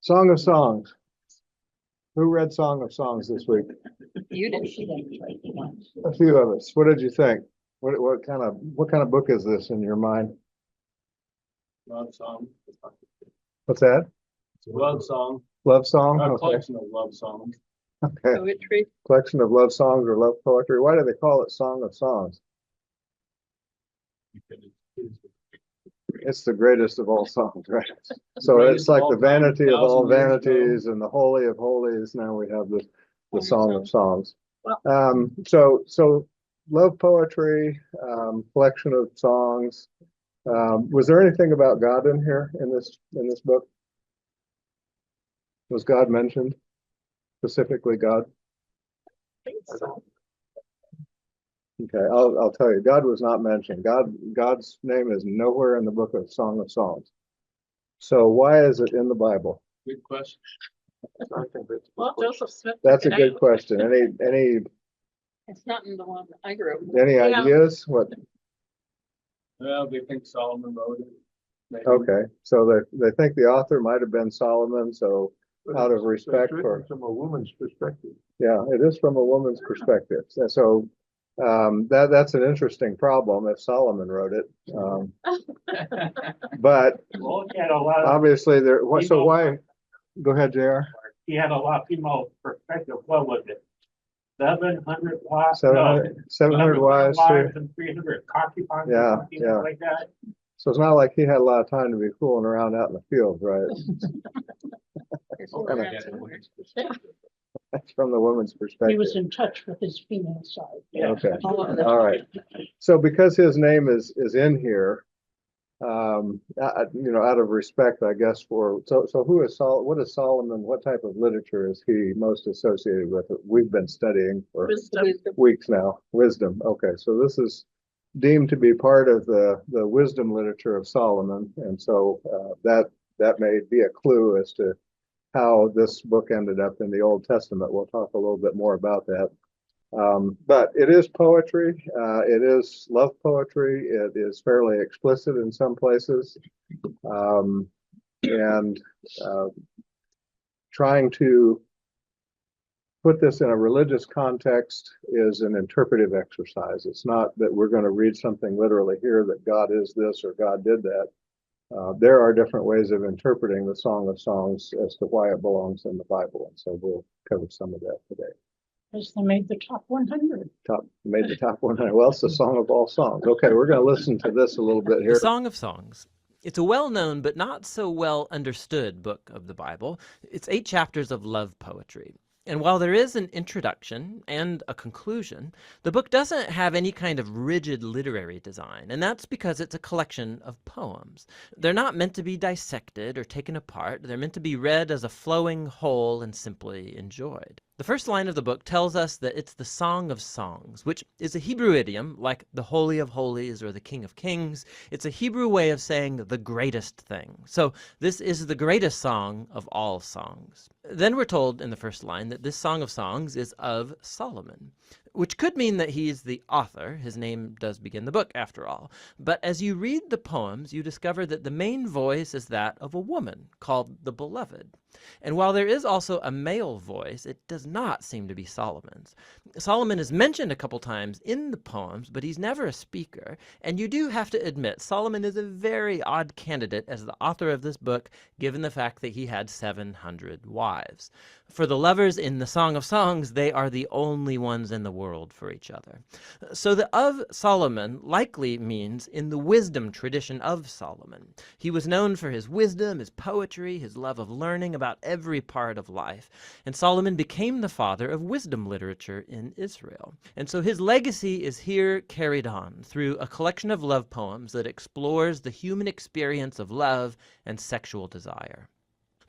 Song of Songs. Who read Song of Songs this week? You did. A few of us. What did you think? What kind of book is this in your mind? Love song. What's that? It's a love song. Love song? A Okay. collection of love songs. Okay. Poetry. Collection of love songs or love poetry. Why do they call it Song of Songs? It's the greatest of all songs, right? So it's like the vanity of all vanities and the holy of holies. Now we have the Song of Songs. So love poetry, collection of songs. Was there anything about God in here in this book? Was God mentioned? Specifically God? I think so. Okay, I'll tell you, God was not mentioned. God's name is nowhere in the book of Song of Songs. So why is it in the Bible? Good question. Well, Joseph Smith. That's a good question. Any It's not in the one that I grew up with. any Yeah. ideas? What? Well, they think Solomon wrote it. Maybe. Okay, so they think the author might have been Solomon. So out of respect for from a woman's perspective. yeah, it is from a woman's perspective. So that's an interesting problem if Solomon wrote it. But Well, he had a lot of, obviously so why? Go ahead, JR. he had a lot of female perspective. What was it? 700 wives? 700 wives too. and 300 concubines. Yeah, or something yeah. like that. So it's not like he had a lot of time to be fooling around out in the field, right? There's Oh, four kinda. rats in there. That's from the woman's perspective. He was in touch with his female side. Yeah. Okay, All of them. all right. So because his name is in here, out of respect, I guess so who is what is Solomon? What type of literature is he most associated with? We've been studying for Wisdom. weeks now. Wisdom. Okay, so this is deemed to be part of the wisdom literature of Solomon, and so that may be a clue as to how this book ended up in the Old Testament. We'll talk a little bit more about that. But it is poetry. It is love poetry. It is fairly explicit in some places. And trying to put this in a religious context is an interpretive exercise. It's not that we're going to read something literally here that God is this or God did that. There are different ways of interpreting the Song of Songs as to why it belongs in the Bible. And so we'll cover some of that today. Because they made the top 100. Made the top 100. Well, it's the song of all songs. Okay, we're going to listen to this a little bit here. The Song of Songs. It's a well-known but not so well understood book of the Bible. It's 8 chapters of love poetry. And while there is an introduction and a conclusion, the book doesn't have any kind of rigid literary design, and that's because it's a collection of poems. They're not meant to be dissected or taken apart. They're meant to be read as a flowing whole and simply enjoyed. The first line of the book tells us that it's the Song of Songs, which is a Hebrew idiom like the Holy of Holies or the King of Kings. It's a Hebrew way of saying the greatest thing. So this is the greatest song of all songs. Then we're told in the first line that this Song of Songs is of Solomon, which could mean that he's the author. His name does begin the book, after all. But as you read the poems, you discover that the main voice is that of a woman called the Beloved. And while there is also a male voice, it does not seem to be Solomon's. Solomon is mentioned a couple times in the poems, but he's never a speaker. And you do have to admit, Solomon is a very odd candidate as the author of this book, given the fact that he had 700 wives. For the lovers in the Song of Songs, they are the only ones in the world for each other. So the of Solomon likely means in the wisdom tradition of Solomon. He was known for his wisdom, his poetry, his love of learning about every part of life. And Solomon became the father of wisdom literature in Israel. And so his legacy is here carried on through a collection of love poems that explores the human experience of love and sexual desire.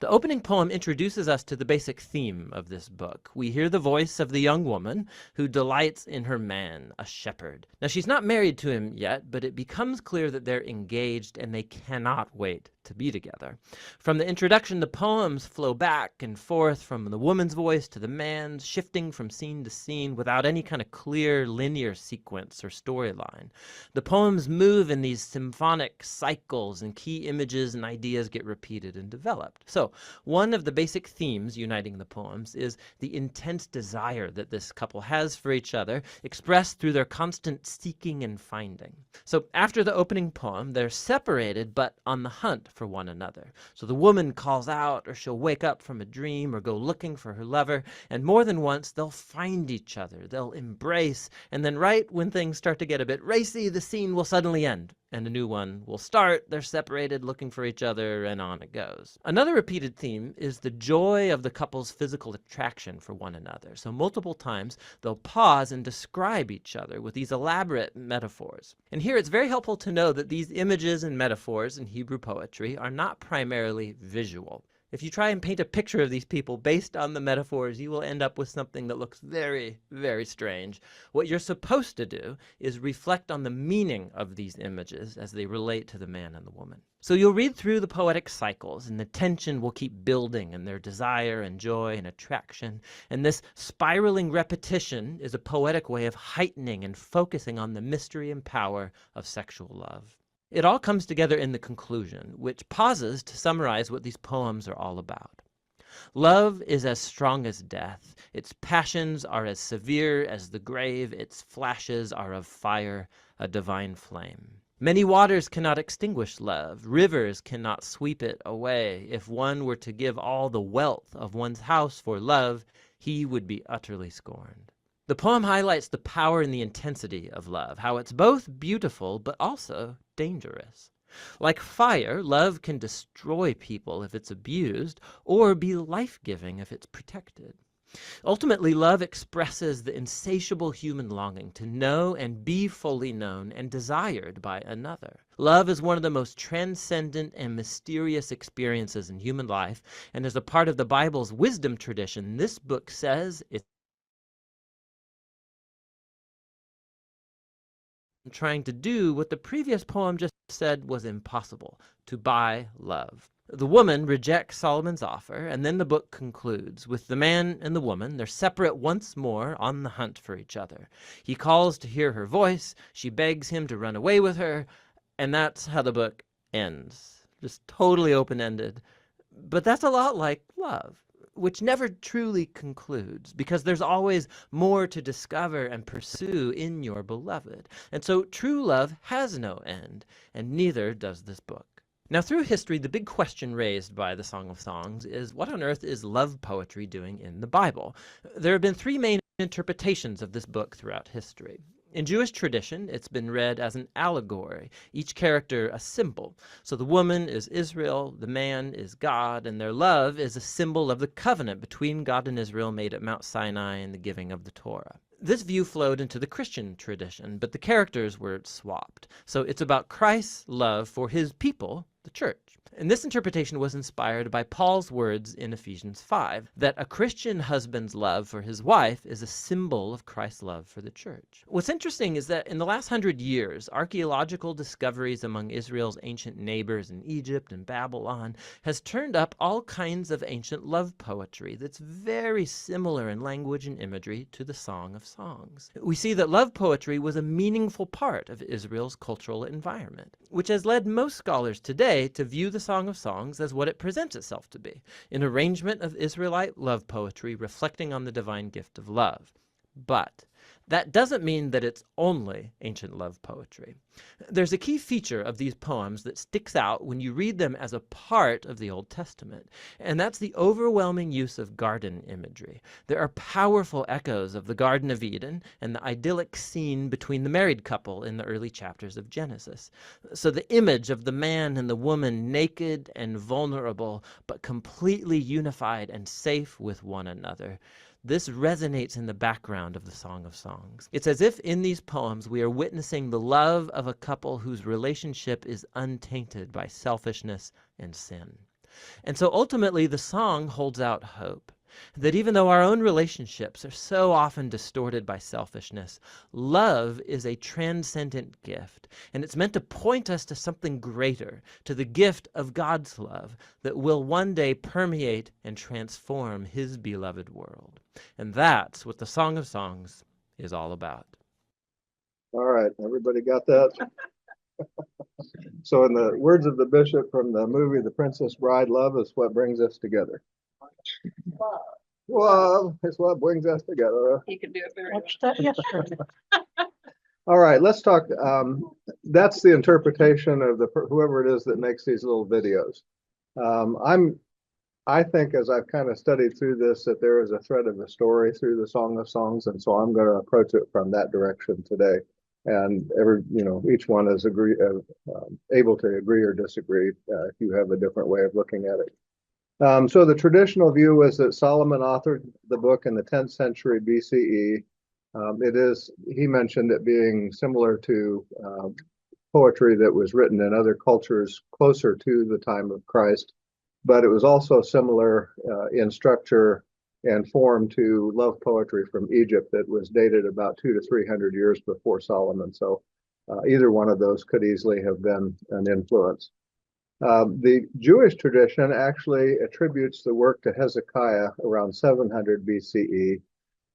The opening poem introduces us to the basic theme of this book. We hear the voice of the young woman who delights in her man, a shepherd. Now, she's not married to him yet, but it becomes clear that they're engaged and they cannot wait to be together. From the introduction, the poems flow back and forth from the woman's voice to the man's, shifting from scene to scene without any kind of clear linear sequence or storyline. The poems move in these symphonic cycles, and key images and ideas get repeated and developed. So So, one of the basic themes uniting the poems is the intense desire that this couple has for each other, expressed through their constant seeking and finding. So, after the opening poem, they're separated but on the hunt for one another. So, the woman calls out, or she'll wake up from a dream or go looking for her lover, and more than once, they'll find each other, they'll embrace, and then right when things start to get a bit racy, the scene will suddenly end, and a new one will start. They're separated, looking for each other, and on it goes. Another repeated theme is the joy of the couple's physical attraction for one another. So multiple times, they'll pause and describe each other with these elaborate metaphors. And here it's very helpful to know that these images and metaphors in Hebrew poetry are not primarily visual. If you try and paint a picture of these people based on the metaphors, you will end up with something that looks very, very strange. What you're supposed to do is reflect on the meaning of these images as they relate to the man and the woman. So you'll read through the poetic cycles, and the tension will keep building in their desire and joy and attraction. And this spiraling repetition is a poetic way of heightening and focusing on the mystery and power of sexual love. It all comes together in the conclusion, which pauses to summarize what these poems are all about. Love is as strong as death. Its passions are as severe as the grave. Its flashes are of fire, a divine flame. Many waters cannot extinguish love. Rivers cannot sweep it away. If one were to give all the wealth of one's house for love, he would be utterly scorned. The poem highlights the power and the intensity of love, how it's both beautiful but also dangerous. Like fire, love can destroy people if it's abused, or be life-giving if it's protected. Ultimately, love expresses the insatiable human longing to know and be fully known and desired by another. Love is one of the most transcendent and mysterious experiences in human life, and as a part of the Bible's wisdom tradition, this book says it's trying to do what the previous poem just said was impossible, to buy love. The woman rejects Solomon's offer, and then the book concludes with the man and the woman. They're separate once more on the hunt for each other. He calls to hear her voice, she begs him to run away with her, and that's how the book ends. Just totally open-ended. But that's a lot like love, which never truly concludes, because there's always more to discover and pursue in your beloved. And so true love has no end, and neither does this book. Now, through history, the big question raised by the Song of Songs is, what on earth is love poetry doing in the Bible? There have been three main interpretations of this book throughout history. In Jewish tradition, it's been read as an allegory, each character a symbol. So the woman is Israel, the man is God, and their love is a symbol of the covenant between God and Israel made at Mount Sinai and the giving of the Torah. This view flowed into the Christian tradition, but the characters were swapped. So it's about Christ's love for his people, the church. And this interpretation was inspired by Paul's words in Ephesians 5, that a Christian husband's love for his wife is a symbol of Christ's love for the church. What's interesting is that in the last 100 years, archaeological discoveries among Israel's ancient neighbors in Egypt and Babylon has turned up all kinds of ancient love poetry that's very similar in language and imagery to the Song of Songs. We see that love poetry was a meaningful part of Israel's cultural environment, which has led most scholars today to view the Song of Songs as what it presents itself to be, an arrangement of Israelite love poetry reflecting on the divine gift of love. But that doesn't mean that it's only ancient love poetry. There's a key feature of these poems that sticks out when you read them as a part of the Old Testament, and that's the overwhelming use of garden imagery. There are powerful echoes of the Garden of Eden and the idyllic scene between the married couple in the early chapters of Genesis. So the image of the man and the woman naked and vulnerable, but completely unified and safe with one another. This resonates in the background of the Song of Songs. It's as if in these poems we are witnessing the love of a couple whose relationship is untainted by selfishness and sin. And so ultimately the song holds out hope that even though our own relationships are so often distorted by selfishness, love is a transcendent gift, and it's meant to point us to something greater, to the gift of God's love that will one day permeate and transform his beloved world. And that's what the Song of Songs is all about. All right, everybody got that? So in the words of the bishop from the movie The Princess Bride, love is what brings us together. Love is what brings us together. He can do it very well. Watched that yesterday. All right, let's talk. That's the interpretation of whoever it is that makes these little videos. I think as I've kind of studied through this, that there is a thread of a story through the Song of Songs, and so I'm going to approach it from that direction today. And each one is able to agree or disagree if you have a different way of looking at it. So the traditional view was that Solomon authored the book in the 10th century BCE. He mentioned it being similar to poetry that was written in other cultures closer to the time of Christ, but it was also similar in structure and form to love poetry from Egypt that was dated about 200 to 300 years before Solomon. So either one of those could easily have been an influence. The Jewish tradition actually attributes the work to Hezekiah around 700 BCE.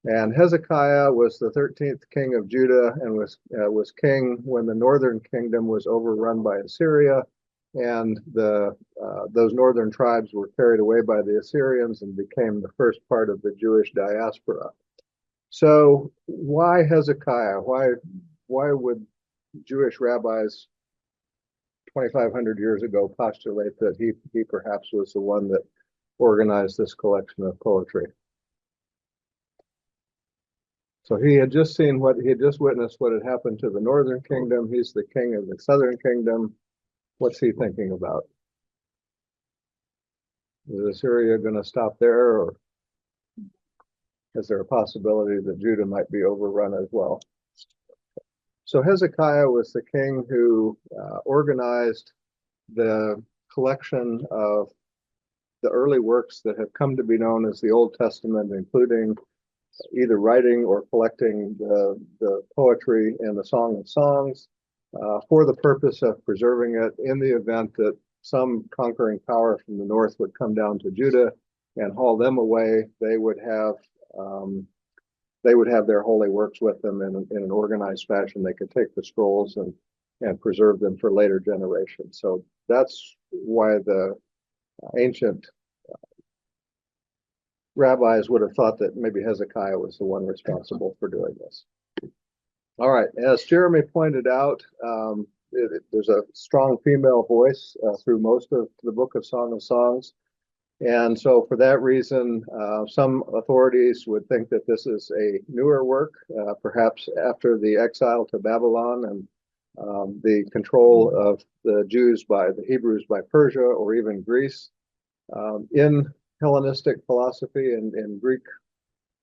And Hezekiah was the 13th king of Judah and was king when the northern kingdom was overrun by Assyria, and those northern tribes were carried away by the Assyrians and became the first part of the Jewish diaspora. So why Hezekiah? Why would Jewish rabbis 2,500 years ago postulate that he perhaps was the one that organized this collection of poetry? So he had just witnessed what had happened to the northern kingdom. He's the king of the southern kingdom. What's he thinking about? Is Assyria going to stop there, or is there a possibility that Judah might be overrun as well? So Hezekiah was the king who organized the collection of the early works that have come to be known as the Old Testament, including either writing or collecting the poetry in the Song of Songs for the purpose of preserving it in the event that some conquering power from the north would come down to Judah and haul them away. They would have their holy works with them in an organized fashion. They could take the scrolls and preserve them for later generations. So that's why the ancient rabbis would have thought that maybe Hezekiah was the one responsible for doing this. All right, as Jeremy pointed out, there's a strong female voice through most of the book of Song of Songs. And so for that reason, some authorities would think that this is a newer work, perhaps after the exile to Babylon and the control of the Jews by the Hebrews by Persia or even Greece. In Hellenistic philosophy and in Greek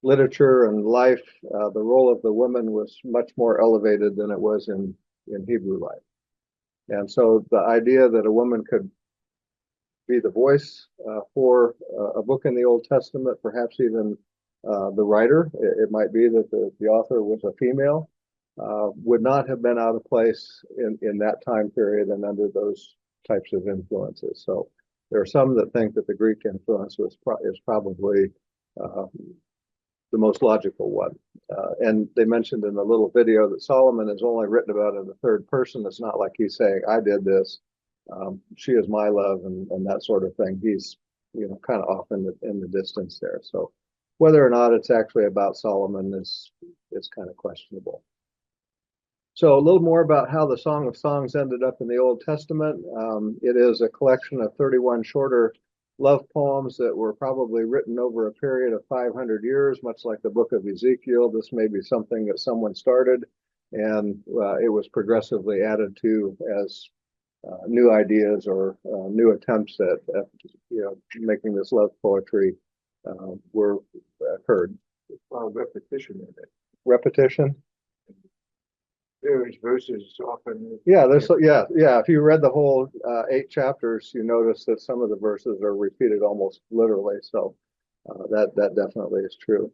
literature and life, the role of the woman was much more elevated than it was in Hebrew life. And so the idea that a woman could be the voice for a book in the Old Testament, perhaps even the writer, it might be that the author was a female, would not have been out of place in that time period and under those types of influences. So there are some that think that the Greek influence is probably the most logical one. And they mentioned in the little video that Solomon is only written about in the third person. It's not like he's saying, I did this, she is my love, and that sort of thing. He's kind of off in the distance there. So whether or not it's actually about Solomon is kind of questionable. So a little more about how the Song of Songs ended up in the Old Testament. It is a collection of 31 shorter love poems that were probably written over a period of 500 years, much like the book of Ezekiel. This may be something that someone started, and it was progressively added to as new ideas or new attempts at making this love poetry were occurred. Repetition in it. Repetition? Various verses often. Yeah, If you read the whole 8 chapters, you notice that some of the verses are repeated almost literally. So that definitely is true.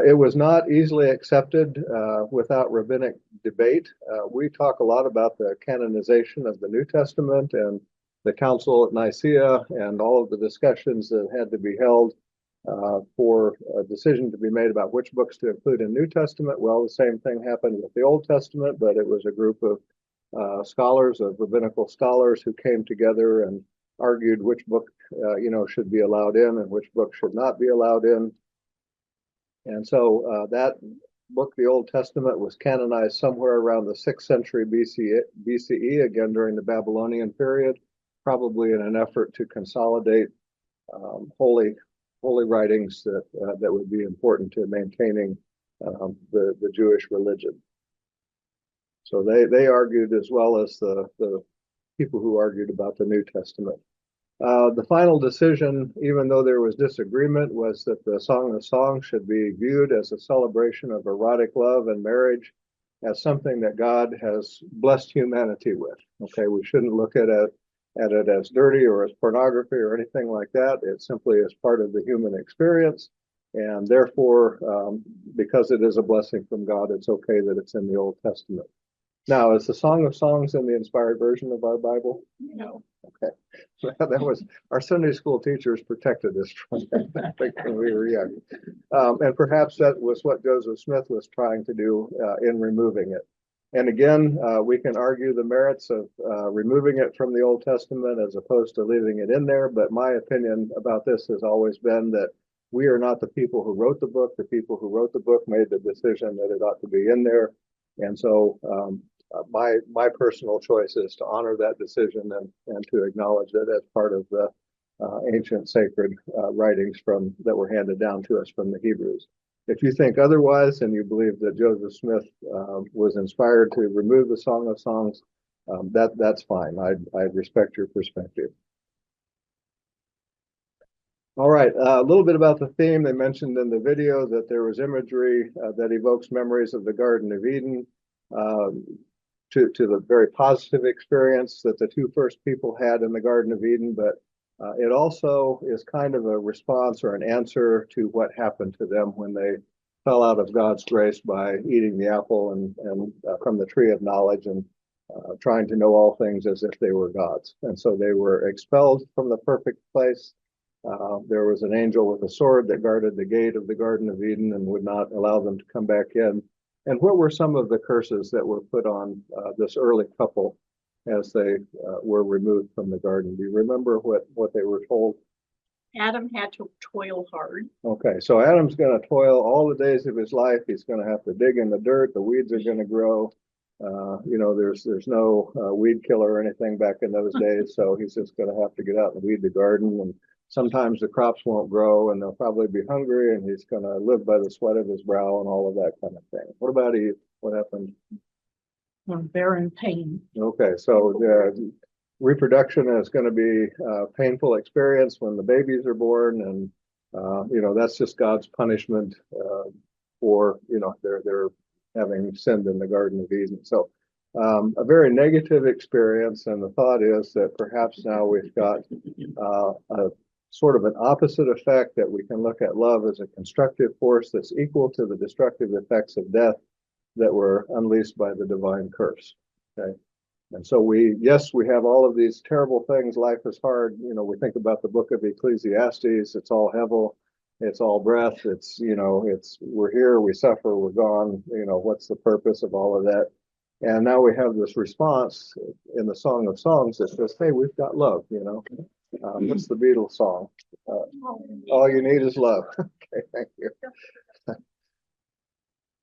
It was not easily accepted without rabbinic debate. We talk a lot about the canonization of the New Testament and the Council at Nicaea and all of the discussions that had to be held for a decision to be made about which books to include in New Testament. Well, the same thing happened with the Old Testament, but it was a group of scholars, of rabbinical scholars who came together and argued which book, should be allowed in and which book should not be allowed in. And so that book, the Old Testament, was canonized somewhere around the 6th century BCE, again during the Babylonian period, probably in an effort to consolidate holy writings that would be important to maintaining the Jewish religion. So they argued, as well as the people who argued about the New Testament. The final decision, even though there was disagreement, was that the Song of Songs should be viewed as a celebration of erotic love and marriage, as something that God has blessed humanity with. Okay, we shouldn't look at it as dirty or as pornography or anything like that. It simply is part of the human experience, and therefore, because it is a blessing from God, it's okay that it's in the Old Testament. Now, is the Song of Songs in the inspired version of our Bible? No. Okay. That was, our Sunday school teachers protected us from that when we were young. And perhaps that was what Joseph Smith was trying to do in removing it. And again, we can argue the merits of removing it from the Old Testament as opposed to leaving it in there. But my opinion about this has always been that we are not the people who wrote the book. The people who wrote the book made the decision that it ought to be in there. And so my personal choice is to honor that decision and to acknowledge it as part of the ancient sacred writings that were handed down to us from the Hebrews. If you think otherwise and you believe that Joseph Smith was inspired to remove the Song of Songs, that's fine. I'd respect your perspective. All right, a little bit about the theme. They mentioned in the video that there was imagery that evokes memories of the Garden of Eden. To the very positive experience that the two first people had in the Garden of Eden, but it also is kind of a response or an answer to what happened to them when they fell out of God's grace by eating the apple and from the tree of knowledge and trying to know all things as if they were gods. And so they were expelled from the perfect place. There was an angel with a sword that guarded the gate of the Garden of Eden and would not allow them to come back in. And what were some of the curses that were put on this early couple as they were removed from the garden? Do you remember what they were told? Adam had to toil hard. Okay, so Adam's going to toil all the days of his life. He's going to have to dig in the dirt. The weeds are going to grow. There's no weed killer or anything back in those days, so he's just going to have to get out and weed the garden. And sometimes the crops won't grow and they'll probably be hungry, and he's going to live by the sweat of his brow and all of that kind of thing. What about Eve? What happened? Bearing pain. Okay, so reproduction is going to be a painful experience when the babies are born, and that's just God's punishment for they're having sinned in the Garden of Eden. So a very negative experience, and the thought is that perhaps now we've got a sort of an opposite effect, that we can look at love as a constructive force that's equal to the destructive effects of death that were unleashed by the divine curse. Okay. And so we have all of these terrible things. Life is hard. We think about the book of Ecclesiastes. It's all hevel. It's all breath. We're here, we suffer, we're gone. What's the purpose of all of that? And now we have this response in the Song of Songs that says, hey, we've got love, What's the Beatles song? All you need is love. Okay, thank you.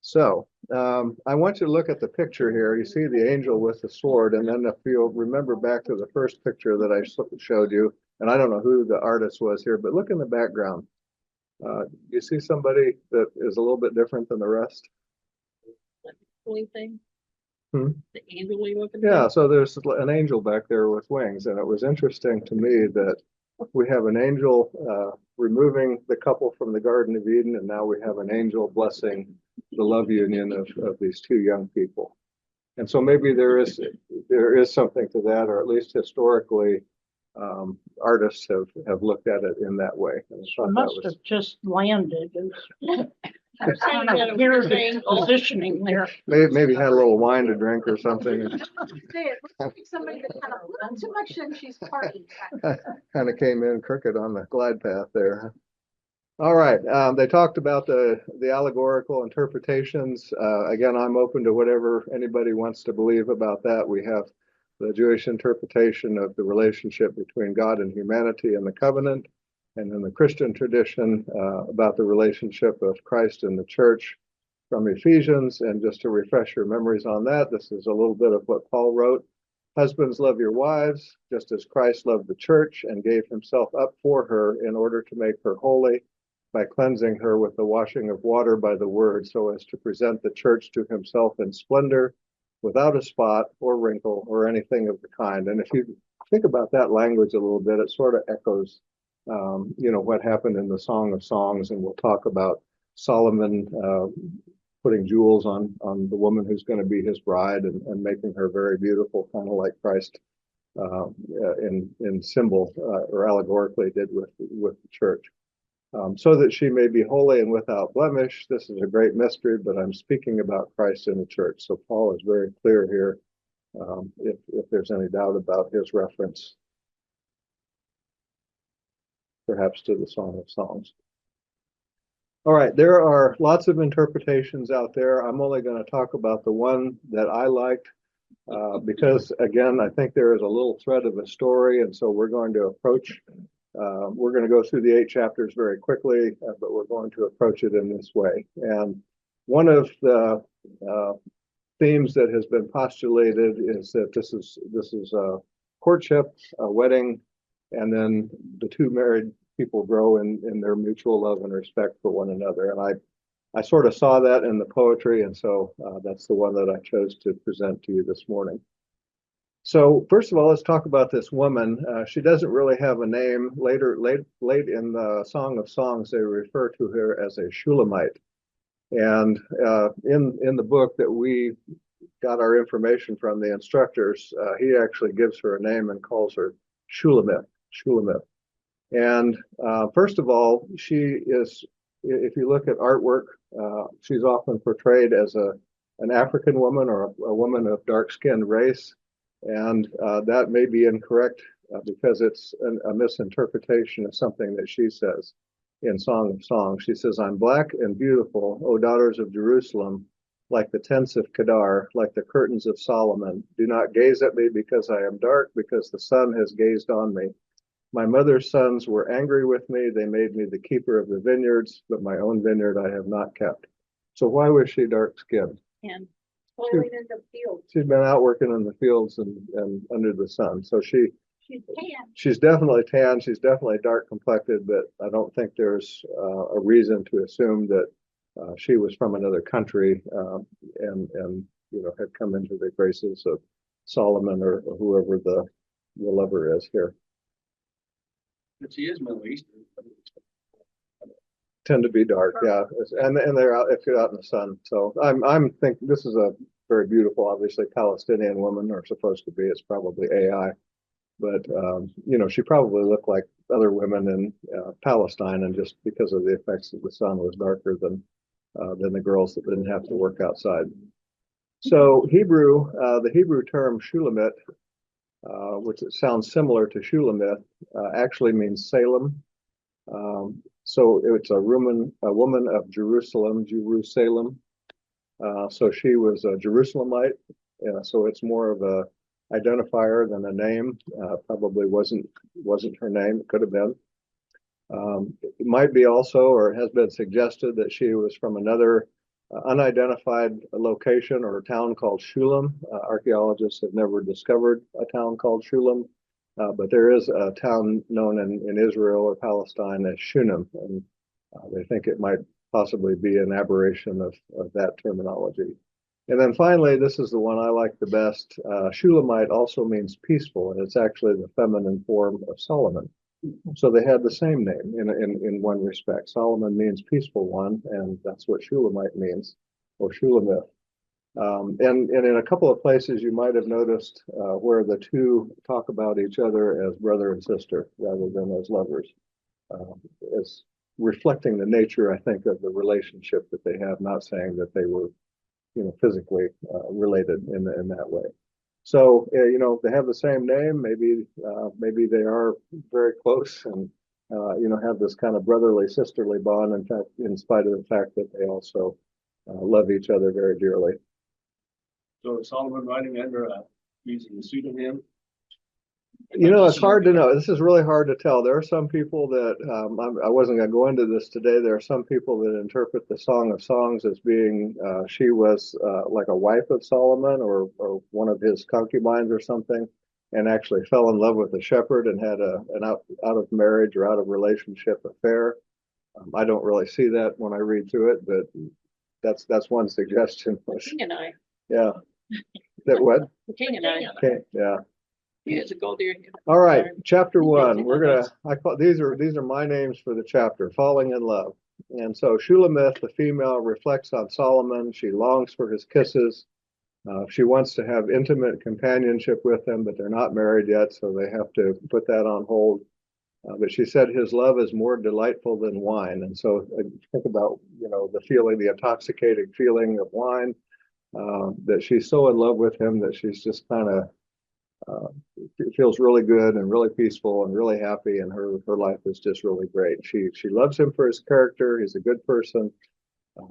So I want you to look at the picture here. You see the angel with the sword, and then if you'll remember back to the first picture that I showed you, and I don't know who the artist was here, but look in the background. You see somebody that is a little bit different than the rest? Thing. Hmm? The angel looking. Yeah, so there's an angel back there with wings, and it was interesting to me that we have an angel removing the couple from the Garden of Eden, and now we have an angel blessing the love union of these two young people. And so maybe there is something to that, or at least historically, artists have looked at it in that way. And It must have just landed. I'm saying that it Weird was an angle. positioning there. maybe had a little wine to drink or something. It looks like somebody that had a little too much and she's partying. Kind of came in crooked on the glide path there. All right, they talked about the allegorical interpretations. Again, I'm open to whatever anybody wants to believe about that. We have the Jewish interpretation of the relationship between God and humanity and the covenant, and then the Christian tradition about the relationship of Christ and the church from Ephesians. And just to refresh your memories on that, this is a little bit of what Paul wrote. Husbands, love your wives, just as Christ loved the church and gave himself up for her in order to make her holy by cleansing her with the washing of water by the word, so as to present the church to himself in splendor, without a spot or wrinkle or anything of the kind. And if you think about that language a little bit, it sort of echoes, what happened in the Song of Songs. And we'll talk about Solomon putting jewels on the woman who's going to be his bride and making her very beautiful, kind of like Christ in symbol or allegorically did with the church. So that she may be holy and without blemish. This is a great mystery, but I'm speaking about Christ in the church. So Paul is very clear here, if there's any doubt about his reference, perhaps to the Song of Songs. All right, there are lots of interpretations out there. I'm only going to talk about the one that I liked because, again, I think there is a little thread of a story, and so we're going to approach we're going to go through the 8 chapters very quickly, but we're going to approach it in this way. And one of the themes that has been postulated is that this is a courtship, a wedding, and then the two married people grow in their mutual love and respect for one another. And I sort of saw that in the poetry, and so that's the one that I chose to present to you this morning. So first of all, let's talk about this woman. She doesn't really have a name. Late in the Song of Songs, they refer to her as a Shulamite. And in the book that we got our information from, the instructors, he actually gives her a name and calls her Shulamith. And first of all, she is, if you look at artwork, she's often portrayed as an African woman or a woman of dark-skinned race. And that may be incorrect because it's a misinterpretation of something that she says in Song of Songs. She says, I'm black and beautiful, O daughters of Jerusalem, like the tents of Kedar, like the curtains of Solomon. Do not gaze at me because I am dark, because the sun has gazed on me. My mother's sons were angry with me. They made me the keeper of the vineyards, but my own vineyard I have not kept. So why was she dark-skinned? And Toiling in the field. She's been out working in the fields and under the sun. So She's tan. she's definitely tan. She's definitely dark complected, but I don't think there's a reason to assume that she was from another country and had come into the graces of Solomon or whoever the lover is here. But she is Middle Eastern. Tend to be dark, yeah, and they're out if you're out in the sun. So I'm thinking this is a very beautiful, obviously Palestinian woman, or supposed to be. It's probably AI, but she probably looked like other women in Palestine, and just because of the effects of the sun was darker than the girls that didn't have to work outside. So the Hebrew term Shulamit, which it sounds similar to Shulamith, actually means Salem. So it's a woman of Jerusalem. So she was a Jerusalemite. So it's more of a identifier than a name. Probably wasn't her name. It could have been. It might be also, or has been suggested, that she was from another unidentified location or town called Shulam. Archaeologists have never discovered a town called Shulam. But there is a town known in Israel or Palestine as Shunem, and they think it might possibly be an aberration of that terminology. And then finally, this is the one I like the best. Shulamite also means peaceful, and it's actually the feminine form of Solomon. So they had the same name in one respect. Solomon means peaceful one, and that's what Shulamite means, or Shulamith. And in a couple of places, you might have noticed where the two talk about each other as brother and sister rather than as lovers. It's reflecting the nature, I think, of the relationship that they have, not saying that they were, physically related in that way. So, they have the same name. Maybe they are very close, and have this kind of brotherly, sisterly bond. In fact, in spite of the fact that they also love each other very dearly. So is Solomon writing under using a pseudonym? It's hard to know. This is really hard to tell. There are some people that I wasn't going to go into this today. There are some people that interpret the Song of Songs as being she was like a wife of Solomon or one of his concubines or something, and actually fell in love with a shepherd and had an out of marriage or out of relationship affair. I don't really see that when I read through it, but that's one suggestion. King and I, Yeah. That what? the king and I, Okay. Yeah. years ago there. All right, chapter 1. I call these are my names for the chapter, falling in love. And so Shulamith, the female, reflects on Solomon. She longs for his kisses. She wants to have intimate companionship with him, but they're not married yet, so they have to put that on hold. But she said his love is more delightful than wine. And so think about, the feeling, the intoxicating feeling of wine, that she's so in love with him that she's just kind of feels really good and really peaceful and really happy, and her life is just really great. She loves him for his character. He's a good person.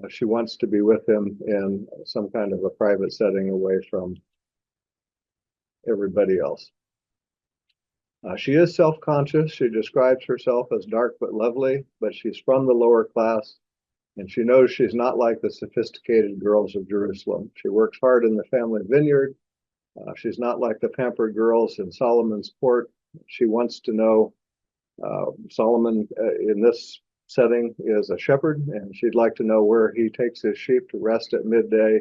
She wants to be with him in some kind of a private setting away from everybody else. She is self-conscious. She describes herself as dark but lovely, but she's from the lower class, and she knows she's not like the sophisticated girls of Jerusalem. She works hard in the family vineyard. She's not like the pampered girls in Solomon's court. She wants to know Solomon in this setting is a shepherd, and she'd like to know where he takes his sheep to rest at midday,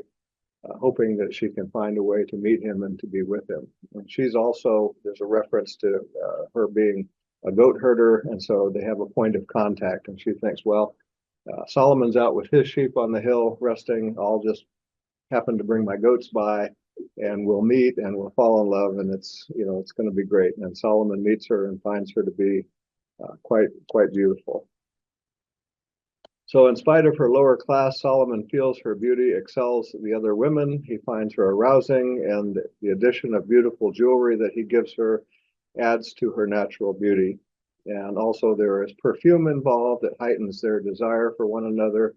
hoping that she can find a way to meet him and to be with him. And she's also, there's a reference to her being a goat herder, and so they have a point of contact, and she thinks, well, Solomon's out with his sheep on the hill resting. I'll just happen to bring my goats by, and we'll meet and we'll fall in love, and it's going to be great. And Solomon meets her and finds her to be quite beautiful. So in spite of her lower class, Solomon feels her beauty excels the other women. He finds her arousing, and the addition of beautiful jewelry that he gives her adds to her natural beauty. And also there is perfume involved that heightens their desire for one another.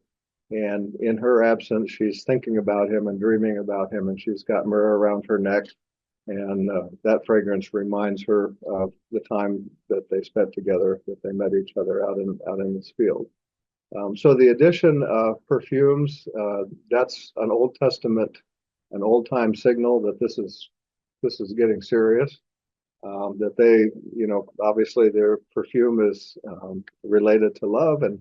And in her absence, she's thinking about him and dreaming about him, and she's got myrrh around her neck. And that fragrance reminds her of the time that they spent together, that they met each other out in this field. So the addition of perfumes, that's an Old Testament, an old time signal that this is getting serious. That they, obviously their perfume is related to love, and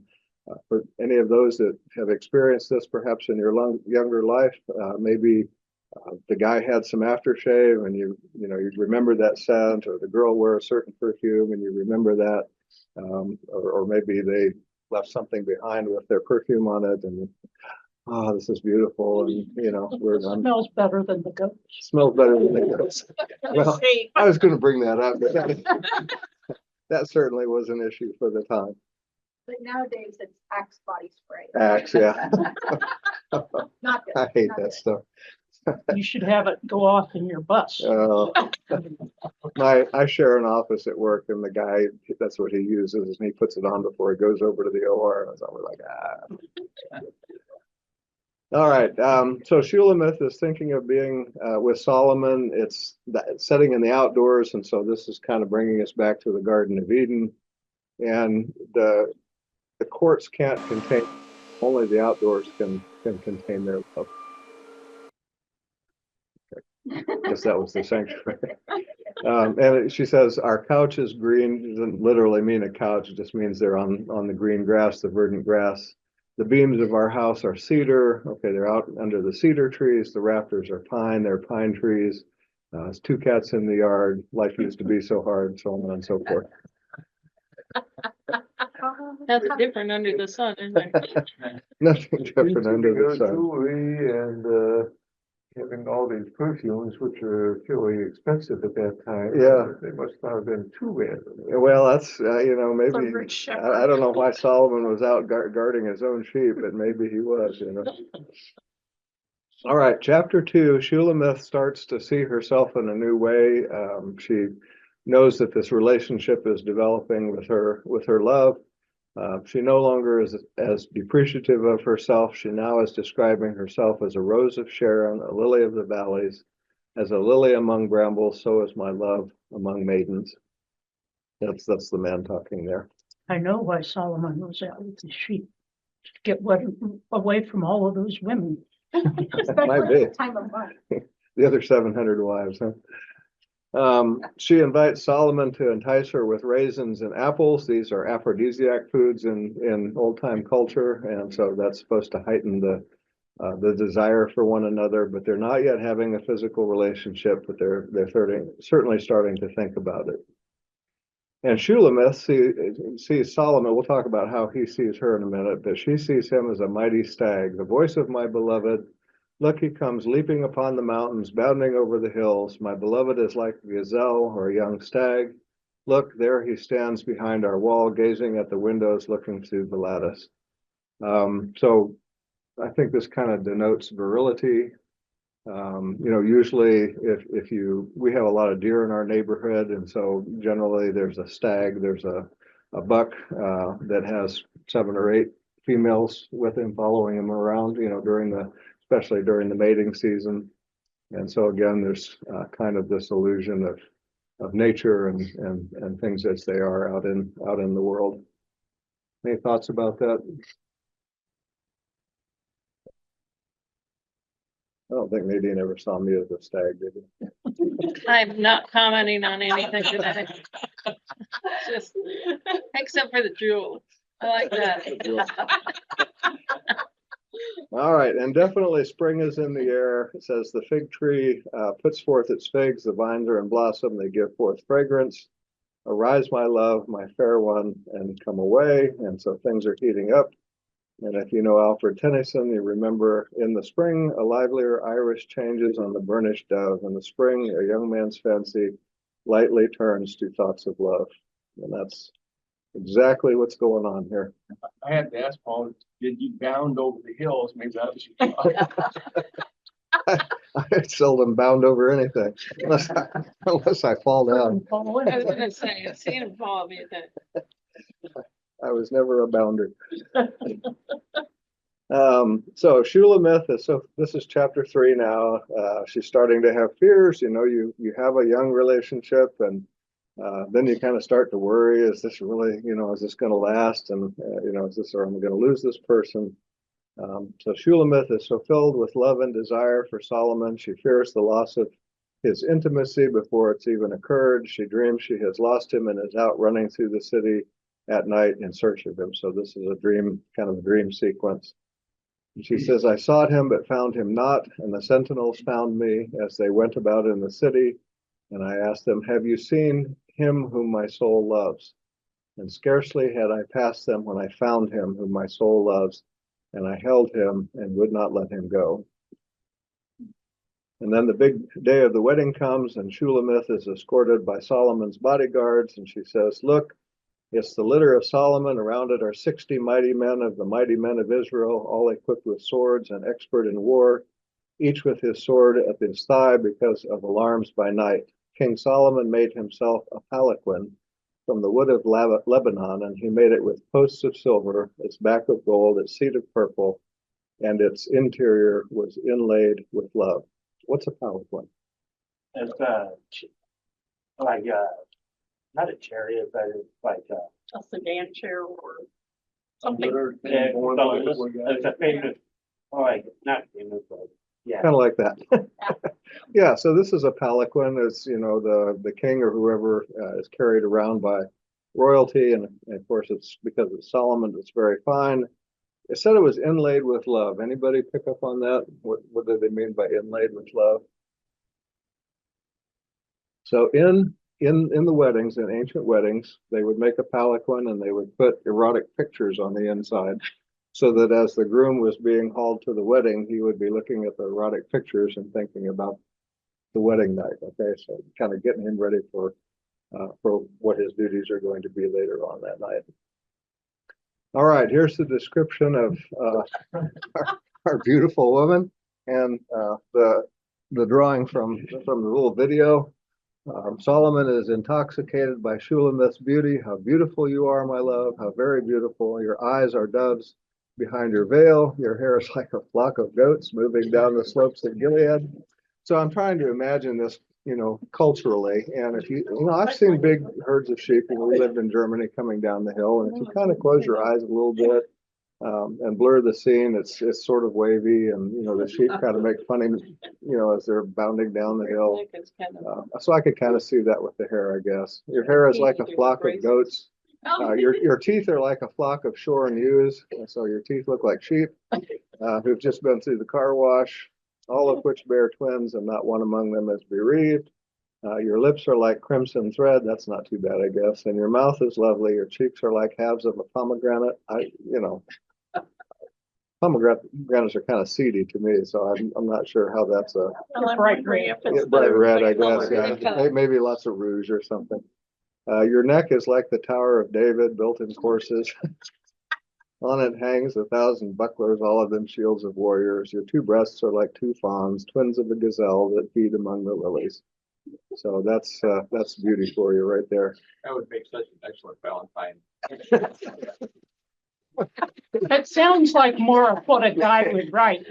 for any of those that have experienced this perhaps in your younger life, maybe the guy had some aftershave and you remember that scent, or the girl wore a certain perfume and you remember that, or maybe they left something behind with their perfume on it, and this is beautiful, and we're done. Smells better than the goat. Smells better than the goats. Well, I was going to bring that up, but that certainly was an issue for the time. But nowadays it's Axe body spray. Axe, yeah. Not good. I hate not that good. stuff. You should have it go off in your bus. I share an office at work, and the guy, that's what he uses, and he puts it on before he goes over to the OR. And I was always like, All right. So Shulamith is thinking of being with Solomon. It's setting in the outdoors, and so this is kind of bringing us back to the Garden of Eden. And the courts can't contain, only the outdoors can contain their love. Okay. Guess that was the sanctuary. And she says, our couch is green. It doesn't literally mean a couch. It just means they're on the green grass, the verdant grass. The beams of our house are cedar. Okay, they're out under the cedar trees. The rafters are pine. They're pine trees. There's 2 cats in the yard. Life used to be so hard, so on and so forth. That's different under the sun, isn't it? Nothing different under the sun. Jewelry and having all these perfumes, which are fairly expensive at that time. Yeah. They must not have been too bad. Well, that's, maybe, Some rich shepherd. I don't know why Solomon was out guarding his own sheep, but maybe he was, All right, chapter 2, Shulamith starts to see herself in a new way. She knows that this relationship is developing with her love. She no longer is as depreciative of herself. She now is describing herself as a rose of Sharon, a lily of the valleys, as a lily among brambles, so is my love among maidens. That's the man talking there. I know why Solomon was out with the sheep. To get away from all of those women. Might be. Time of month. The other 700 wives, huh? She invites Solomon to entice her with raisins and apples. These are aphrodisiac foods in old time culture, and so that's supposed to heighten the desire for one another. But they're not yet having a physical relationship, but they're certainly starting to think about it. And Shulamith sees Solomon. We'll talk about how he sees her in a minute, but she sees him as a mighty stag, the voice of my beloved. Look, he comes leaping upon the mountains, bounding over the hills. My beloved is like a gazelle or a young stag. Look, there he stands behind our wall, gazing at the windows, looking through the lattice. So I think this kind of denotes virility. Usually we have a lot of deer in our neighborhood, and so generally there's a stag, there's a buck that has 7 or 8 females with him, following him around, especially during the mating season. And so again, there's kind of this illusion of nature and things as they are out in the world. Any thoughts about that? I don't think Nadine ever saw me as a stag, did you? I'm not commenting on anything today. Just, except for the jewel. I like that. All right, and definitely spring is in the air. It says the fig tree puts forth its figs, the vines are in blossom, they give forth fragrance. Arise, my love, my fair one, and come away. And so things are heating up. And if you know Alfred Tennyson, you remember in the spring, a livelier iris changes on the burnished dove. In the spring, a young man's fancy lightly turns to thoughts of love. And that's exactly what's going on here. I had to ask Paul, did you bound over the hills? Maybe that was your I seldom bound over anything unless I fall down. I was gonna say, I've seen him fall a few times. I was never a bounder. So Shulamith this is chapter 3 now. She's starting to have fears. You have a young relationship, and then you kind of start to worry, is this really, is this going to last? And, or am I going to lose this person? So Shulamith is so filled with love and desire for Solomon. She fears the loss of his intimacy before it's even occurred. She dreams she has lost him and is out running through the city at night in search of him. So this is a dream, kind of a dream sequence. And she says, I sought him, but found him not. And the sentinels found me as they went about in the city. And I asked them, have you seen him whom my soul loves? And scarcely had I passed them when I found him whom my soul loves. And I held him and would not let him go. And then the big day of the wedding comes, and Shulamith is escorted by Solomon's bodyguards. And she says, look, it's the litter of Solomon. Around it are 60 mighty men of the mighty men of Israel, all equipped with swords and expert in war, each with his sword at his thigh because of alarms by night. King Solomon made himself a palanquin from the wood of Lebanon, and he made it with posts of silver, its back of gold, its seat of purple, and its interior was inlaid with love. What's a palanquin? It's like not a chariot, but it's like A sedan chair or something. it's a famous, not famous, but yeah. Kind of like that. Yeah, so this is a palanquin. It's, the king or whoever is carried around by royalty. And of course, it's because it's Solomon, it's very fine. It said it was inlaid with love. Anybody pick up on that? What do they mean by inlaid with love? So in the weddings, in ancient weddings, they would make a palanquin and they would put erotic pictures on the inside, so that as the groom was being hauled to the wedding, he would be looking at the erotic pictures and thinking about the wedding night. Okay, so kind of getting him ready for what his duties are going to be later on that night. All right, here's the description of our beautiful woman, and the drawing from the little video. Solomon is intoxicated by Shulamith's beauty. How beautiful you are, my love. How very beautiful. Your eyes are doves behind your veil. Your hair is like a flock of goats moving down the slopes of Gilead. So I'm trying to imagine this, culturally. And if I've seen big herds of sheep when we lived in Germany coming down the hill. And if you kind of close your eyes a little bit, and blur the scene, it's sort of wavy, and the sheep kind of make funny, as they're bounding down the hill. So I could kind of see that with the hair, I guess. Your hair is like a flock of goats. Your teeth are like a flock of shorn ewes, and so your teeth look like sheep who've just been through the car wash, all of which bear twins, and not one among them is bereaved. Your lips are like crimson thread. That's not too bad, I guess. And your mouth is lovely. Your cheeks are like halves of a pomegranate. Pomegranates are kind of seedy to me, so I'm not sure how that's a Bright red. bright red, I guess. Yeah, maybe lots of rouge or something. Your neck is like the Tower of David, built in courses. On it hangs 1,000 bucklers, all of them shields of warriors. Your two breasts are like two fawns, twins of the gazelle that feed among the lilies. So that's beauty for you right there. That would make such an excellent Valentine. It sounds like more of what a guy would write.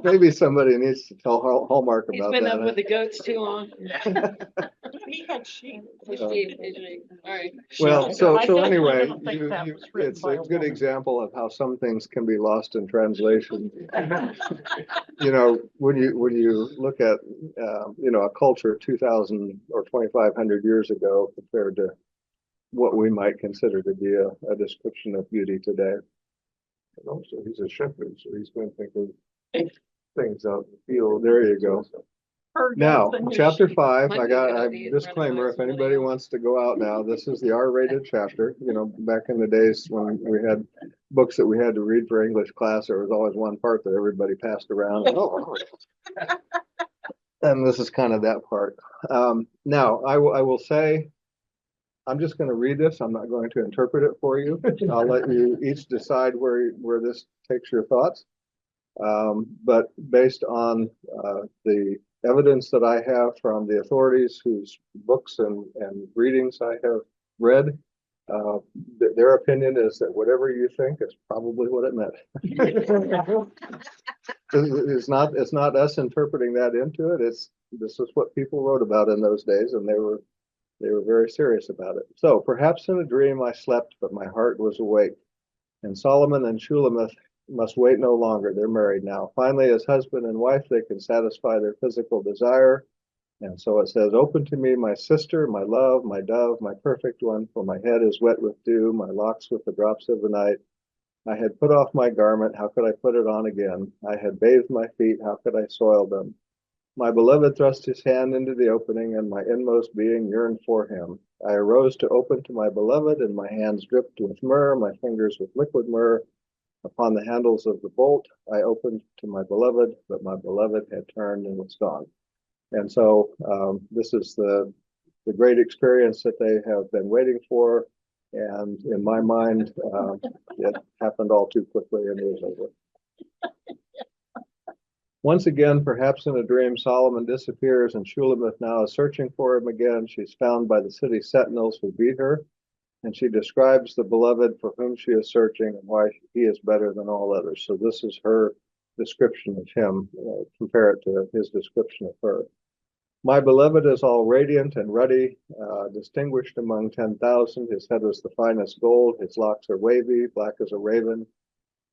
Maybe somebody needs to tell Hallmark He's about been that. up with the goats too long. He had sheep. All right. Well, I so definitely anyway, don't think that was written it's by a a good woman. example of how some things can be lost in translation. When you look at a culture 2,000 or 2,500 years ago compared to what we might consider to be a description of beauty today. And also, he's a shepherd, so he's going to think of things out in the field. There you go. Her Now, goats and his chapter sheep. 5, Might I be a got good a idea to run disclaimer. away If from anybody somebody wants to go out now, this is the R-rated chapter. Back in the days when we had books that we had to read for English class, there was always one part that everybody passed around. And this is kind of that part. Now, I will say, I'm just going to read this. I'm not going to interpret it for you. I'll let you each decide where this takes your thoughts. But based on the evidence that I have from the authorities whose books and readings I have read, their opinion is that whatever you think is probably what it meant. It's not us interpreting that into it. This is what people wrote about in those days, and they were very serious about it. So perhaps in a dream I slept, but my heart was awake. And Solomon and Shulamith must wait no longer. They're married now. Finally, as husband and wife, they can satisfy their physical desire. And so it says, open to me, my sister, my love, my dove, my perfect one, for my head is wet with dew, my locks with the drops of the night. I had put off my garment, how could I put it on again? I had bathed my feet, how could I soil them? My beloved thrust his hand into the opening, and my inmost being yearned for him. I arose to open to my beloved, and my hands dripped with myrrh, my fingers with liquid myrrh. Upon the handles of the bolt, I opened to my beloved, but my beloved had turned and was gone. And so this is the great experience that they have been waiting for. And in my mind, it happened all too quickly and it was over. Once again, perhaps in a dream, Solomon disappears and Shulamith now is searching for him again. She's found by the city sentinels who beat her, and she describes the beloved for whom she is searching and why he is better than all others. So this is her description of him. Compare it to his description of her. My beloved is all radiant and ruddy, distinguished among 10,000. His head is the finest gold. His locks are wavy, black as a raven.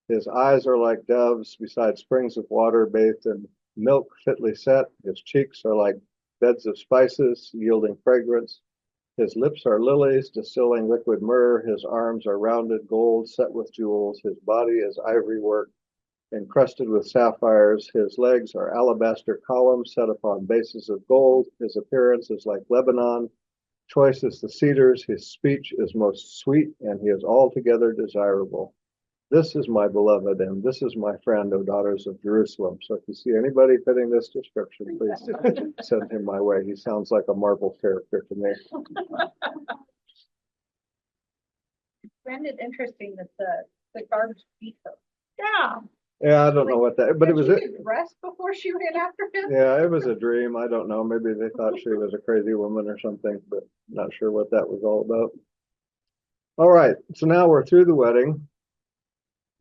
His eyes are like doves beside springs of water bathed in milk fitly set. His cheeks are like beds of spices yielding fragrance. His lips are lilies distilling liquid myrrh. His arms are rounded gold set with jewels. His body is ivory work encrusted with sapphires. His legs are alabaster columns set upon bases of gold. His appearance is like Lebanon, choice as the cedars. His speech is most sweet, and he is altogether desirable. This is my beloved, and this is my friend, O daughters of Jerusalem. So if you see anybody fitting this description, please send him my way. He sounds like a Marvel character to me. I find it interesting that the guards beat her. Yeah. Yeah, I don't know what that, but it was, Did it. she get dressed before she ran after him? Yeah, it was a dream. I don't know. Maybe they thought she was a crazy woman or something, but not sure what that was all about. All right, so now we're through the wedding.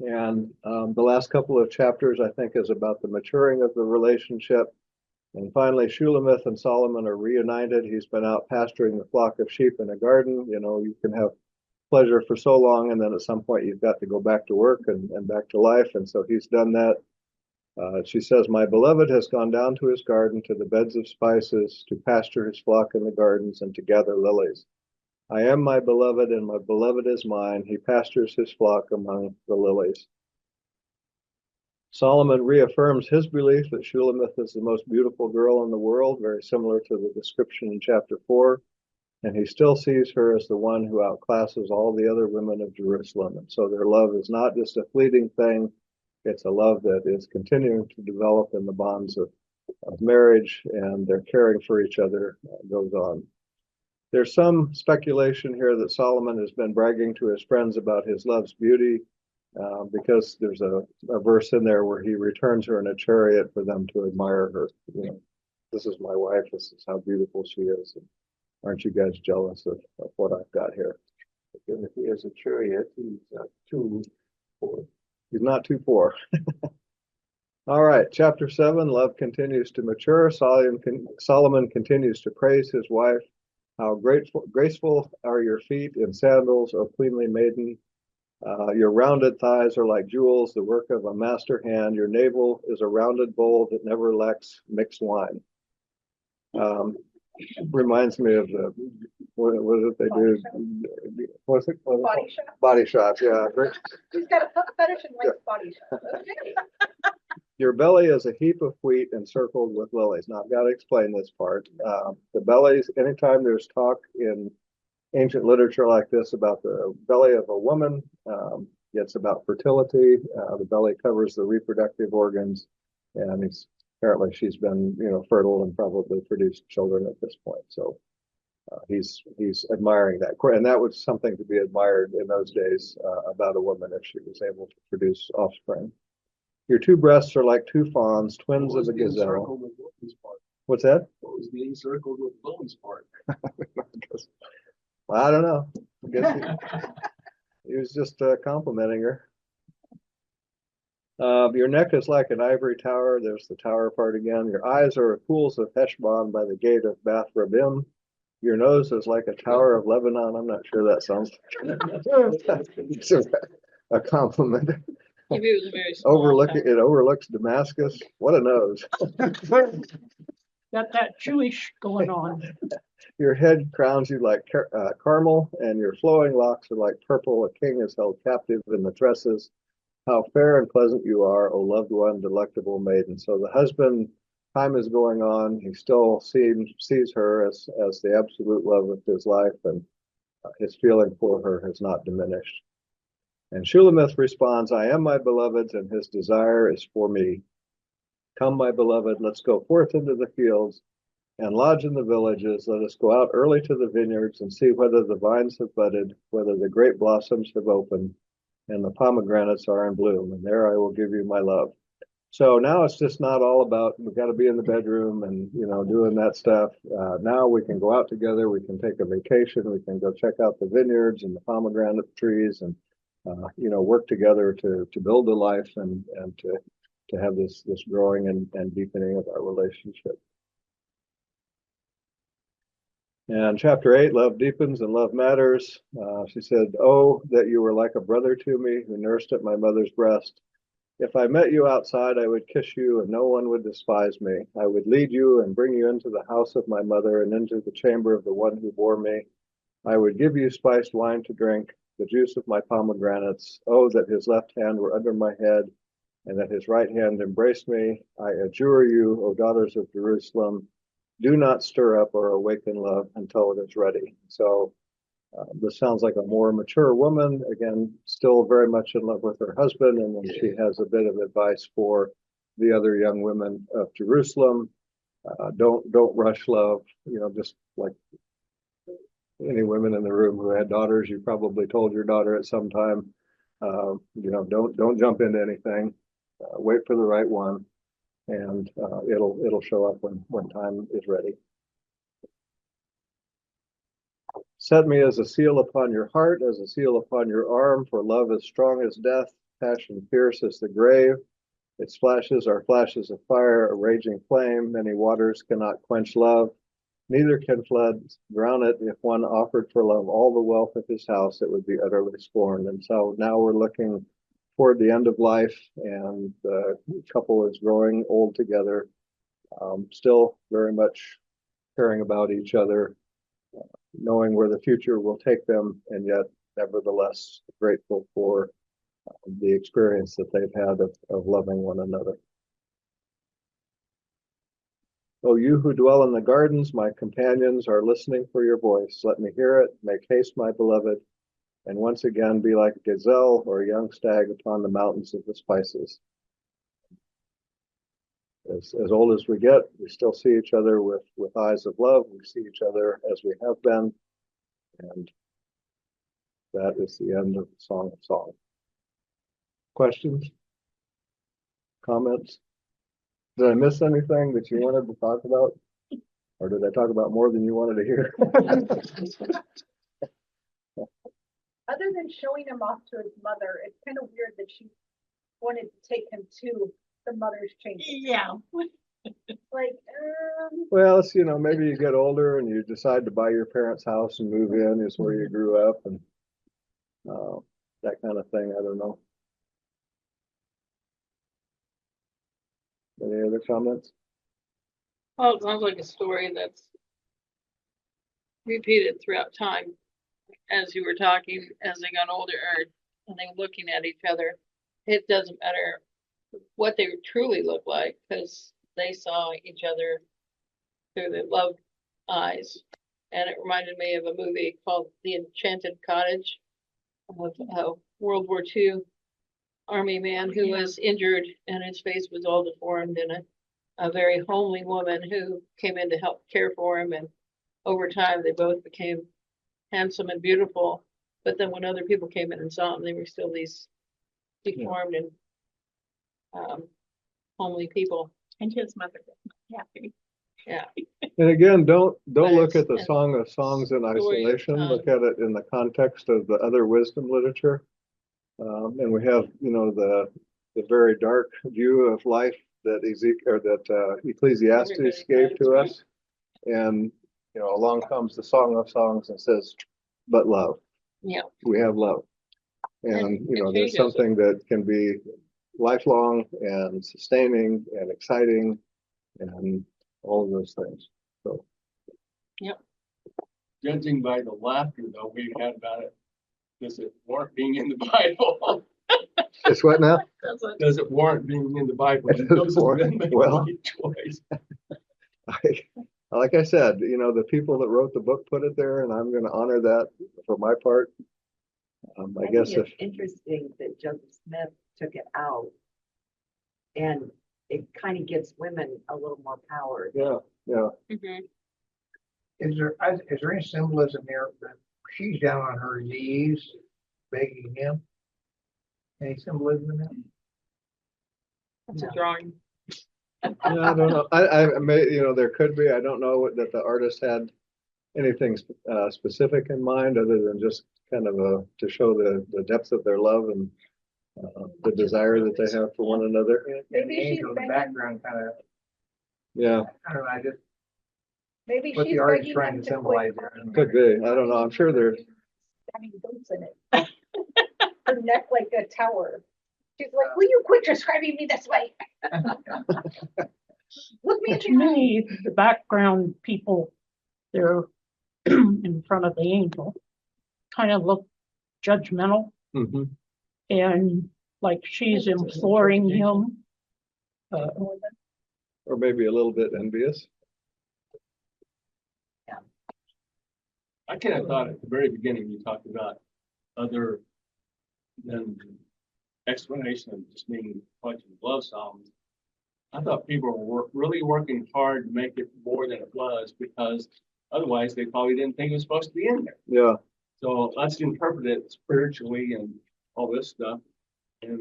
And the last couple of chapters, I think, is about the maturing of the relationship. And finally, Shulamith and Solomon are reunited. He's been out pasturing the flock of sheep in a garden. You know, you can have pleasure for so long, and then at some point you've got to go back to work and back to life. And so he's done that. She says, my beloved has gone down to his garden, to the beds of spices, to pasture his flock in the gardens, and to gather lilies. I am my beloved, and my beloved is mine. He pastures his flock among the lilies. Solomon reaffirms his belief that Shulamith is the most beautiful girl in the world, very similar to the description in chapter 4. And he still sees her as the one who outclasses all the other women of Jerusalem. And so their love is not just a fleeting thing. It's a love that is continuing to develop in the bonds of marriage, and their caring for each other goes on. There's some speculation here that Solomon has been bragging to his friends about his love's beauty, because there's a verse in there where he returns her in a chariot for them to admire her. You know, this is my wife. This is how beautiful she is. And aren't you guys jealous of what I've got here? And if he has a chariot, he's not too poor. He's not too poor. All right, chapter 7, love continues to mature. Solomon continues to praise his wife. How graceful are your feet in sandals, O queenly maiden. Your rounded thighs are like jewels, the work of a master hand. Your navel is a rounded bowl that never lacks mixed wine. Reminds me of the, what is it they do? What's it called? Body shop. Body shop, yeah. He's got a fetish and likes body shop. Okay. Your belly is a heap of wheat encircled with lilies. Now, I've got to explain this part. The bellies, anytime there's talk in ancient literature like this about the belly of a woman, it's about fertility. The belly covers the reproductive organs, and apparently she's been, fertile and probably produced children at this point. So he's admiring that, and that was something to be admired in those days about a woman if she was able to produce offspring. Your two breasts are like two fawns, twins of a gazelle. What's that? What was being circled with Bones part? I don't know. I guess he was just complimenting her. Your neck is like an ivory tower. There's the tower part again. Your eyes are pools of Heshbon by the gate of Bath Rabbim. Your nose is like a tower of Lebanon. I'm not sure that sounds a compliment. Maybe it was a very small town. It overlooks Damascus. What a nose. Got that Jewish going on. Your head crowns you like caramel, and your flowing locks are like purple. A king is held captive in the tresses. How fair and pleasant you are, O loved one, delectable maiden. So the husband, time is going on. He still sees her as the absolute love of his life, and his feeling for her has not diminished. And Shulamith responds, I am my beloved's, and his desire is for me. Come, my beloved, let's go forth into the fields and lodge in the villages. Let us go out early to the vineyards and see whether the vines have budded, whether the grape blossoms have opened, and the pomegranates are in bloom. And there I will give you my love. So now it's just not all about, we've got to be in the bedroom and, doing that stuff. Now we can go out together. We can take a vacation. We can go check out the vineyards and the pomegranate trees and, work together to build a life and to have this growing and deepening of our relationship. And chapter 8, love deepens and love matters. She said, oh, that you were like a brother to me who nursed at my mother's breast. If I met you outside, I would kiss you and no one would despise me. I would lead you and bring you into the house of my mother and into the chamber of the one who bore me. I would give you spiced wine to drink, the juice of my pomegranates. Oh, that his left hand were under my head and that his right hand embraced me. I adjure you, O daughters of Jerusalem, do not stir up or awaken love until it is ready. So this sounds like a more mature woman, again, still very much in love with her husband. And then she has a bit of advice for the other young women of Jerusalem. Don't rush love, just like any women in the room who had daughters, you probably told your daughter at some time, don't jump into anything. wait for the right one, and it'll show up when time is ready. Set me as a seal upon your heart, as a seal upon your arm, for love is strong as death, passion fierce as the grave. Its flashes are flashes of fire, a raging flame. Many waters cannot quench love. Neither can floods drown it. If one offered for love all the wealth of his house, it would be utterly scorned. And so now we're looking toward the end of life, and the couple is growing old together, still very much caring about each other, knowing where the future will take them, and yet nevertheless grateful for the experience that they've had of loving one another. Oh, you who dwell in the gardens, my companions are listening for your voice. Let me hear it. Make haste, my beloved, and once again be like a gazelle or a young stag upon the mountains of the spices. As old as we get, we still see each other with eyes of love. We see each other as we have been, and that is the end of the Song of Songs. Questions? Comments? Did I miss anything that you wanted to talk about? Or did I talk about more than you wanted to hear? Other than showing him off to his mother, it's kind of weird that she wanted to take him to the mother's chamber. Yeah. Like, Well, it's, maybe you get older and you decide to buy your parents' house and move in, is where you grew up, and that kind of thing. I don't know. Any other comments? Well, it sounds like a story that's repeated throughout time. As you were talking, as they got older, and they looking at each other, it doesn't matter what they truly look like, because they saw each other through the love eyes. And it reminded me of a movie called The Enchanted Cottage, of a World War II Army man who was injured and his face was all deformed, and a very homely woman who came in to help care for him. And over time, they both became handsome and beautiful. But then when other people came in and saw them, they were still these deformed and homely people. And his mother was not happy. Yeah. And again, don't look Nice. at the Song of Songs in Story of isolation. time. Look at it in the context of the other wisdom literature. And we have, the very dark view of life that Ecclesiastes Everybody gave does, to right? us. And, along comes the Song of Songs and says, but love. Yeah. We have love. And, And it there's changes it. something that can be lifelong and sustaining and exciting and all of those things. So, Judging by the laughter though we had about it, does it warrant being in the Bible? it's what now? Does it warrant being in the Bible? It does warrant- well. Right choice. Like I said, the people that wrote the book put it there, and I'm going to honor that for my part. I guess think if, it's interesting that Joseph Smith took it out, and it kind of gives women a little more power. yeah. Mhm. Is there any symbolism here that she's down on her knees begging him? Any symbolism in that? It's a drawing. Yeah, I don't know. I may, there could be. I don't know that the artist had anything specific in mind, other than just kind of to show the depth of their love and the desire that they have for one another. And Maybe the she's angel in the begging- background kind of, Yeah, I don't know, I just, maybe what she's the artist begging trying him to to symbolize quit. there. could be. I don't know. I'm sure there's. Having goats in it. Her neck like a tower. She's like, will you quit describing me this way? Look me But in to the eye. me, the background people, they're in front of the angel, kind of look judgmental, Mhm. and like she's imploring him. Or maybe a little bit envious. I kind of thought at the very beginning, you talked about other than the explanation of just being a bunch of love songs. I thought people were really working hard to make it more than it was, because otherwise they probably didn't think it was supposed to be in there. Yeah. So let's interpret it spiritually and all this stuff. And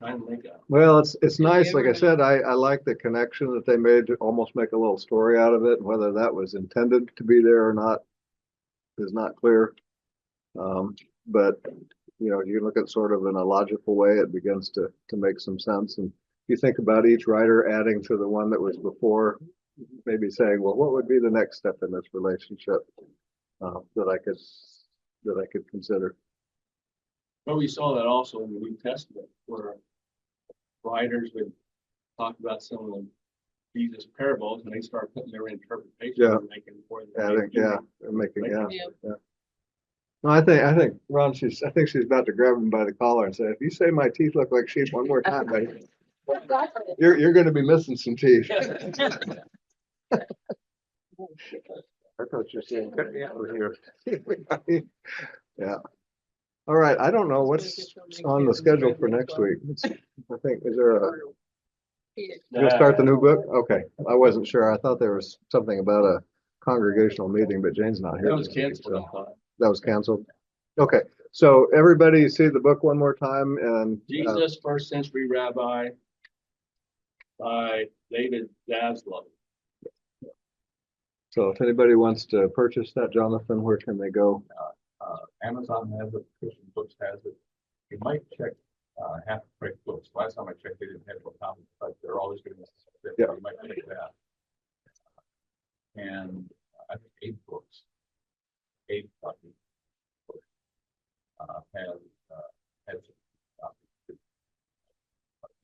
trying to think of. Well, it's we nice, like ever I said, I like the connection that they made to almost make a little story out of it, and whether that was intended to be there or not is not clear. But, you know, you look at sort of in a logical way, it begins to make some sense. And you think about each writer adding to the one that was before, maybe saying, well, what would be the next step in this relationship that I could consider. But we saw that also in the New Testament where writers would talk about some of the Jesus parables and they start putting their interpretation Yeah. and making for Adding, yeah, and making, yeah. Yeah. No, I think Ron, I think she's about to grab him by the collar and say, if you say my teeth look like sheep one more time, buddy, you're gonna be missing some teeth. I thought you were saying, get me out of here. Yeah. All right, I don't know what's on the schedule for next week. I think, is there a, you'll start the new book? Okay, I wasn't sure. I thought there was something about a congregational meeting, but Jane's not here. That was this week, canceled, I so thought. that was canceled. Okay, so everybody see the book one more time and Jesus, First Century Rabbi by David Zaslow. so if anybody wants to purchase that, Jonathan, where can they go? Amazon has it, Christian Books has it. You might check, half price books. Last time I checked, they didn't have a copy, but they're always giving us. Yeah. You might check that. And I think 8 books. 8 copies. Has